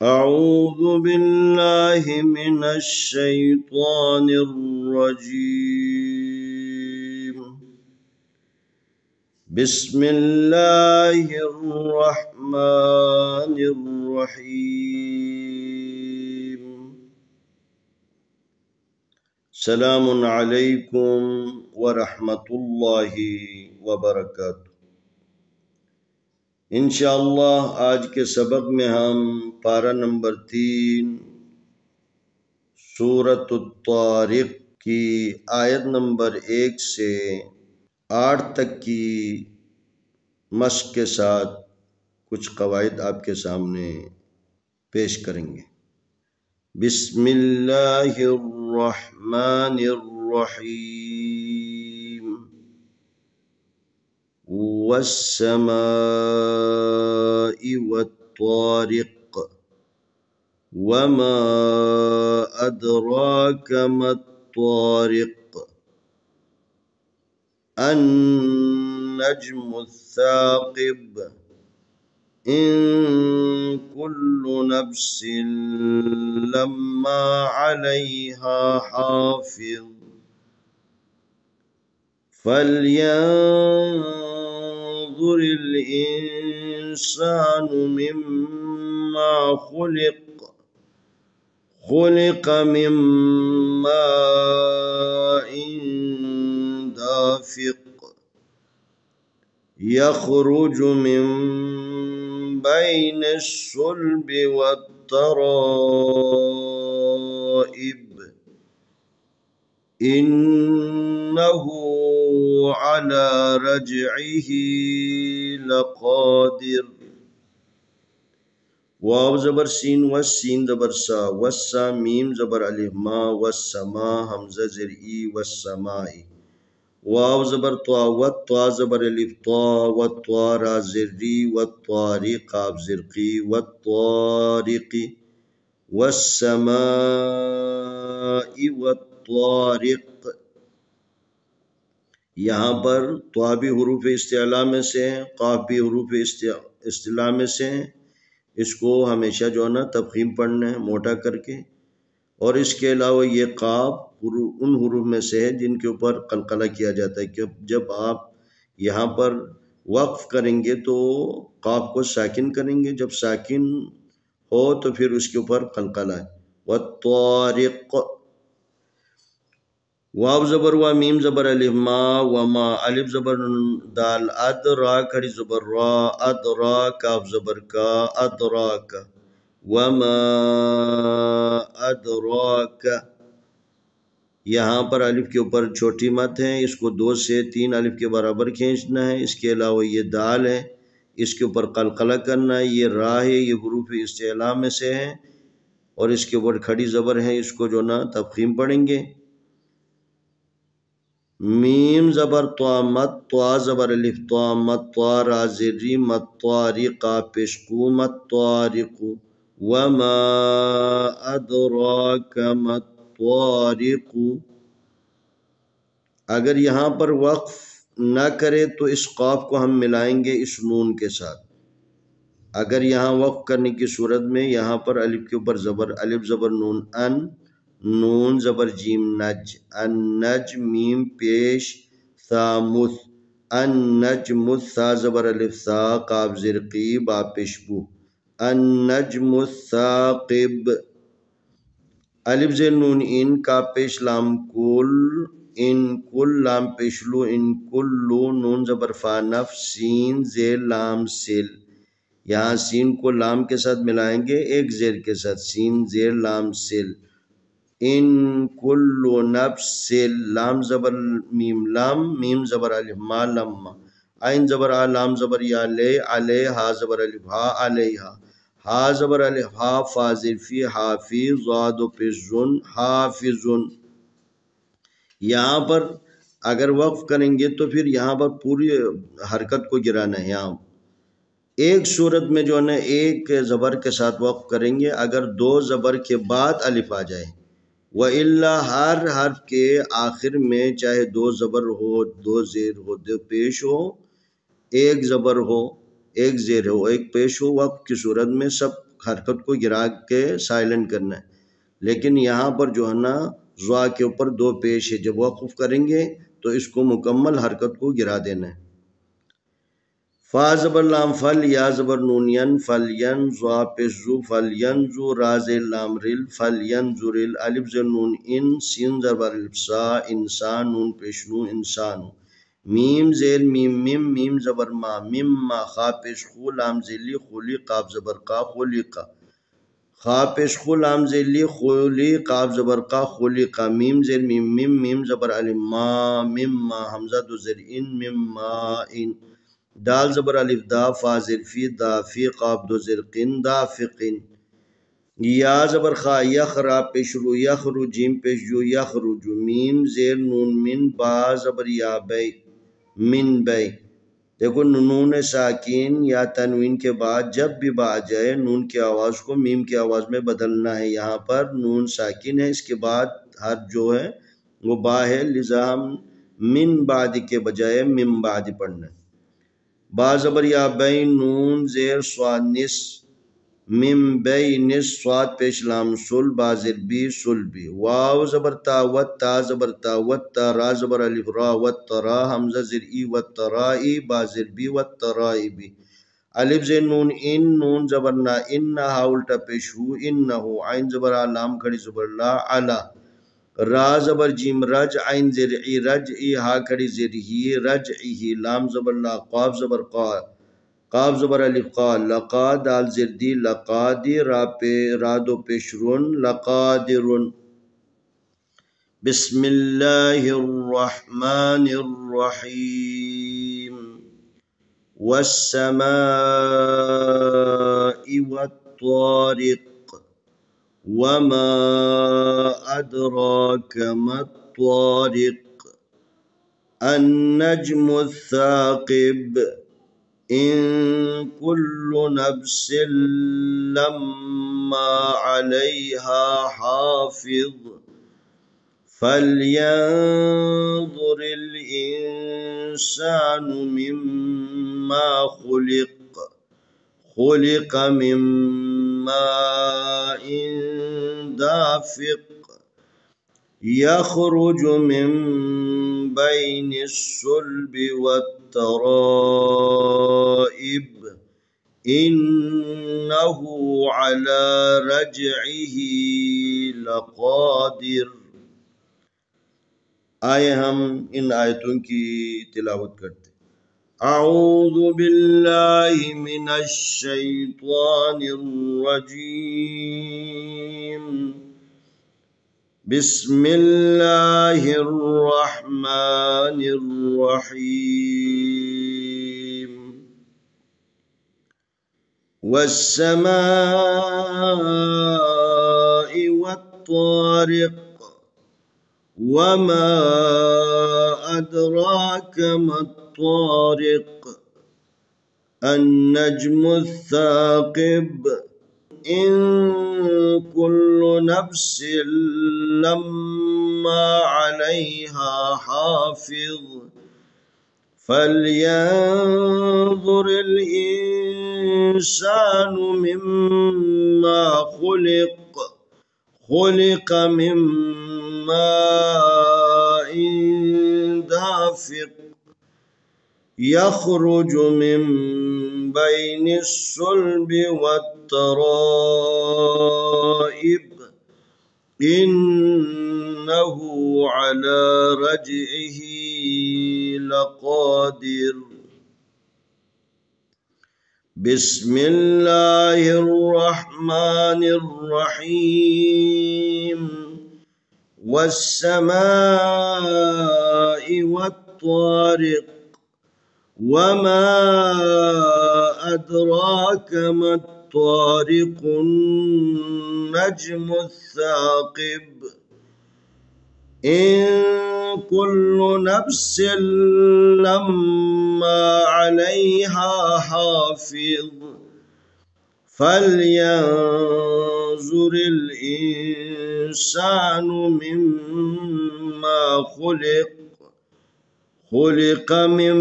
أعوذ بالله من الشيطان الرجيم. بسم الله الرحمن الرحيم. سلام عليكم ورحمة الله وبركاته. انشاءاللہ آج کے سبق میں ہم پارہ نمبر 3 سورۃ الطارق کی آیت نمبر 1 سے 8 تک کی مشق کے ساتھ کچھ قواعد آپ کے سامنے پیش کریں گے۔ بسم اللہ الرحمن الرحیم۔ والسماء والطارق وما أدراك ما الطارق النجم الثاقب إن كل نفس لما عليها حافظ فلينظر الإنسان مما خلق من ماء دافق يخرج من بين الصلب والترائب إنه على رجعه لقادر۔ واو زبر سین والسین زبر سا والسا میم زبر الف ما والسما حمزہ زر ای والسماء۔ واو زبر طا والطا زبر الف طا والطا را زر ری والطارق قاف زر قی والطارق والسماء والطارق۔ یہاں پر طا بھی حروف استعلاء میں سے ہیں، قاف بھی حروف استعلاء میں سے ہیں۔ اس کو ہمیشہ جو ہے نا تفخیم پڑھنا ہے موٹا کر کے، اور اس کے علاوہ یہ قاف ان حروف میں سے ہے جن کے اوپر قلقلہ کیا جاتا ہے کہ جب آپ یہاں پر وقف کریں گے تو قاف کو ساکن کریں گے، جب ساکن ہو تو پھر اس کے اوپر قلقلہ ہے۔ والطارق واو زبر وا میم زبر الف ما وما الف زبر دال ادرا کھڑی زبر را ادرا کاف زبر کا ادراک وما ادراک۔ یہاں پر الف کے اوپر چھوٹی مت ہے، اس کو 2 سے 3 الف کے برابر کھینچنا ہے۔ اس کے علاوہ یہ دال ہے، اس کے اوپر قلقلہ کرنا ہے۔ یہ را ہے، یہ حروف استعلاء میں سے ہے اور اس کے اوپر کھڑی زبر ہے، اس کو جو نا تفخیم پڑھیں گے۔ میم زبر طا مت طا زبر الف طا مت طا را زری مت طارق پیشقو مت طارق وما ادراک مت طارق۔ اگر یہاں پر وقف نہ کرے تو اس قاف کو ہم ملائیں گے اس نون کے ساتھ۔ اگر یہاں وقف کرنے کی صورت میں یہاں پر الف کے اوپر زبر الف زبر نون ان نون زبر جیم نج النج میم پیش ثا مث النجم ثا زبر الف ثا قاف زرقی با پیشبو النجم الثاقب الف زیر نون ان کا پیش لام کل ان کل لام پیشلو ان کلو نون زبر فا نف سین زیر لام سل۔ یہاں سین کو لام کے ساتھ ملائیں گے ایک زیر کے ساتھ، سین زیر لام سل۔ ان کلو نفس لام زبر میم لام میم زبر الف ما لما عین زبر آ لام زبر یا لے علیہ ہا زبر الف ہا علیہا ہا زبر الف ہا فا ظرفی حافظ ضاد و پیزن حافظن۔ یہاں پر اگر وقف کریں گے تو پھر یہاں پر پوری حرکت کو گرانا ہے۔ یہاں ایک صورت میں جو ہے نا ایک زبر کے ساتھ وقف کریں گے اگر 2 زبر کے بعد الف آ جائے، وَإِلَّا ہر حرف کے آخر میں چاہے 2 زبر ہو 2 زیر ہو 2 پیش ہو، ایک زبر ہو ایک زیر ہو ایک پیش ہو، وقف کی صورت میں سب हरकत को गिरा के साइलेंट करना है। लेकिन यहाँ पर जो है ना ज़ा के ऊपर दो पेश है, जब वक़्फ़ करेंगे तो इसको मुकम्मल हरकत को गिरा देना है। फा ज़बर लाम फल, या ज़बर नून यन, फल यन, ज़ा पेश ज़ू, फल यन ज़ू, रा ज़ेर लाम रिल, फल यन ज़ुरिल, अलिफ ज़र नून इन, सीन ज़बर अलिफ सा, इंसान, नून पेश नू, इंसान, मीम ज़ेर मीम मिम, मीम ज़बर मा, मिम मा, खा पेश खू, लाम ज़िली, खुली, काफ ज़बर का, खुली का, खा पेश खू, लाम ज़िली, खुली, काफ ज़बर का, खुली का, मीम ज़ेर मीम मिम, मीम ज़बर अलिफ मा, मिम मा, हमज़ा दो ज़ेर इन, मिम मा इन, दाल ज़बर अलिफ दा, फा ज़ेर फी, दा फी, काफ दो ज़ेर किन, दा फिकिन, या ज़बर खा, यखरा पेश रू, यखरु, जीम पेश जू, यखरुजु, मीम ज़ेर नून मिन, बा ज़बर या बै, मिन बै। देखो नून साकिन या तनवीन के बाद जब भी बा आ जाए नून की आवाज़ को मीम की आवाज़ में बदलना है। यहाँ पर नून साकिन है, इसके बाद हर जो है वो बा है, लिज़ा हम मिन बाद के बजाय मिम बाद पढ़ना है। बा ज़बर या बै, नून ज़ेर स्वाद निस, मिम बै निस, स्वाद पेश लाम सुल, बा ज़ेर बी, सुल बी, वाव ज़बर ता, वत ता ज़बर ता, वत ता, रा ज़बर अलिफ रा, वत तरा, हमज़ा ज़ेर ई, वत तरा ई, बा ज़ेर बी, वत तरा ई बी, अलिफ ज़ेर नून इन, नून ज़बर ना, इन ना, हा उल्टा पेश हु, इन न हो, आइन ज़बर आ, लाम खड़ी ज़बर ला, अला, रा ज़बर जीम रज, आइन ज़ेर ई, रज ई, हा खड़ी ज़ेर ही, रज ई, लाम ज़बर ला, क़ाफ ज़बर क़ा, काफ ज़बर अलिफ क़ा, लक़ा, दाल ज़ेर दी, लक़ादी, रा पे रा दो पेशरुन, लक़ादिरुन। बिस्मिल्लाहिर्रहमानिर्रहीम, वस्समाइ वत्तारिक़, वमा अदराक मत्तारिक़, अन्नज्मुस्साक़िब, इन कुल्लु नफ्सिन लम्मा अलैहा हाफिज़, फल्यंज़ुरिल इंसानु मिम्मा खुलिक़, खुलिक़ मिन माइन दाफ़िक़, यख़रुजु मिन बैनिस सुल्बि वत्तराइब, इन्नहु अला रजइही लक़ादिर। आए हम इन आयतों की तिलावत करते। अऊज़ु बिल्लाहि मिनश शैतानिर रजीम, बिस्मिल्लाहिर्रहमानिर्रहीम, वस्समाइ वत्तारिक़, वमा अदराक मत्तारिक़, अन्नज्मुस्साक़िब, इन कुल्लु नफ्सिन लम्मा अलैहा हाफिज़, फल्यंज़ुरिल इंसानु मिम्मा खुलिक़, खुलिक़ मिन माइन दाफ़िक़, यख़रुजु मिन बैनिस सुल्बि वत्तराइब, इन्नहु अला रजइही लक़ादिर। बिस्मिल्लाहिर्रहमानिर्रहीम, वस्समाइ वत्तारिक़, वमा अदराक मत्तारिक़, अन्नज्मुस्साक़िब, इन कुल्लु नफ्सिन लम्मा अलैहा हाफिज़, फल्यंज़ुरिल इंसानु मिम्मा खुलिक़, खुलिक़ मिन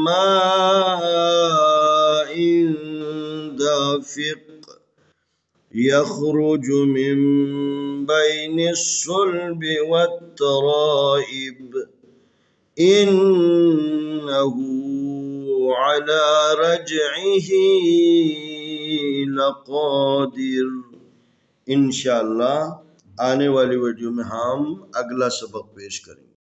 माइन दाफ़िक़, यखरुज मिन बैनि सुल्ब वत्तराइब इन्नहु अला रजइही लक़ादिर। इंशाअल्लाह आने वाली वीडियो में हम अगला सबक पेश करेंगे।